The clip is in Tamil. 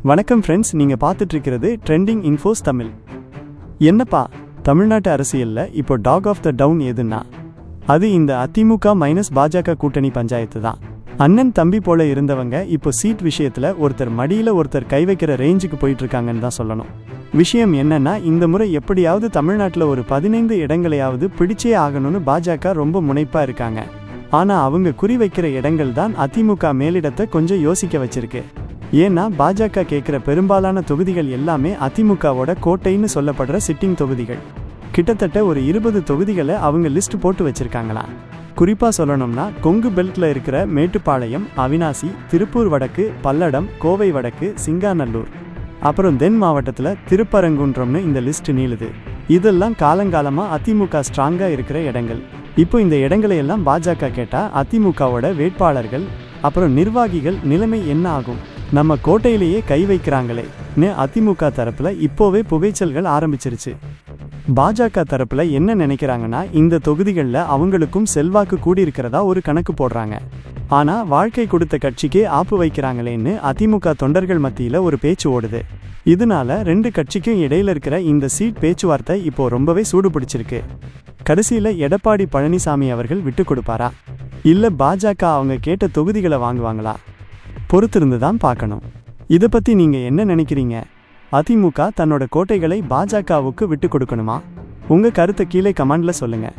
வணக்கம் ஃப்ரெண்ட்ஸ், நீங்க பார்த்துட்டு இருக்கிறது ட்ரெண்டிங் இன்ஃபோஸ் தமிழ். என்னப்பா தமிழ்நாட்டு அரசியல்ல இப்போ டாக் ஆஃப் த டவுன் எதுன்னா அது இந்த அதிமுக மைனஸ் பாஜக கூட்டணி பஞ்சாயத்து தான். அண்ணன் தம்பி போல இருந்தவங்க இப்போ சீட் விஷயத்துல ஒருத்தர் மடியில ஒருத்தர் கை வைக்கிற ரேஞ்சுக்கு போயிட்டு இருக்காங்கன்னு தான் சொல்லணும். விஷயம் என்னன்னா, இந்த முறை எப்படியாவது தமிழ்நாட்டில் ஒரு 15 இடங்களையாவது பிடிச்சே ஆகணும்னு பாஜக ரொம்ப முனைப்பா இருக்காங்க. ஆனா அவங்க குறி வைக்கிற இடங்கள் தான் அதிமுக மேலிடத்தை கொஞ்சம் யோசிக்க வச்சிருக்கு. ஏன்னா பாஜக கேட்குற பெரும்பாலான தொகுதிகள் எல்லாமே அதிமுகவோட கோட்டைன்னு சொல்லப்படுற சிட்டிங் தொகுதிகள். கிட்டத்தட்ட ஒரு 20 தொகுதிகளை அவங்க லிஸ்ட் போட்டு வச்சிருக்காங்களாம். குறிப்பா சொல்லணும்னா, கொங்கு பெல்ட்ல இருக்கிற மேட்டுப்பாளையம், அவினாசி, திருப்பூர் வடக்கு, பல்லடம், கோவை வடக்கு, சிங்காநல்லூர், அப்புறம் தென் மாவட்டத்தில் திருப்பரங்குன்றம்னு இந்த லிஸ்ட் நீளுது. இதெல்லாம் காலங்காலமா அதிமுக ஸ்ட்ராங்கா இருக்கிற இடங்கள். இப்போ இந்த இடங்களை எல்லாம் பாஜக கேட்டா அதிமுகவோட வேட்பாளர்கள் அப்புறம் நிர்வாகிகள் நிலைமை என்ன ஆகும்? நம்ம கோட்டையிலேயே கை வைக்கிறாங்களேன்னு அதிமுக தரப்புல இப்போவே புகைச்சல்கள் ஆரம்பிச்சிருச்சு. பாஜக தரப்புல என்ன நினைக்கிறாங்கன்னா, இந்த தொகுதிகளில் அவங்களுக்கும் செல்வாக்கு கூடியிருக்கிறதா ஒரு கணக்கு போடுறாங்க. ஆனா வாழ்க்கை கொடுத்த கட்சிக்கே ஆப்பு வைக்கிறாங்களேன்னு அதிமுக தொண்டர்கள் மத்தியில ஒரு பேச்சு ஓடுது. இதனால 2 கட்சிக்கும் இடையில இருக்கிற இந்த சீட் பேச்சுவார்த்தை இப்போ ரொம்பவே சூடு பிடிச்சிருக்கு. கடைசியில எடப்பாடி பழனிசாமி அவர்கள் விட்டு கொடுப்பாரா, இல்ல பாஜக அவங்க கேட்ட தொகுதிகளை வாங்குவாங்களா? பொறுத்திருந்து தான் பார்க்கணும். இதை பத்தி நீங்க என்ன நினைக்கிறீங்க? அதிமுக தன்னோட கோட்டைகளை பாஜகவுக்கு விட்டு கொடுக்கணுமா? உங்க கருத்தை கீழே கமெண்ட்ல சொல்லுங்க.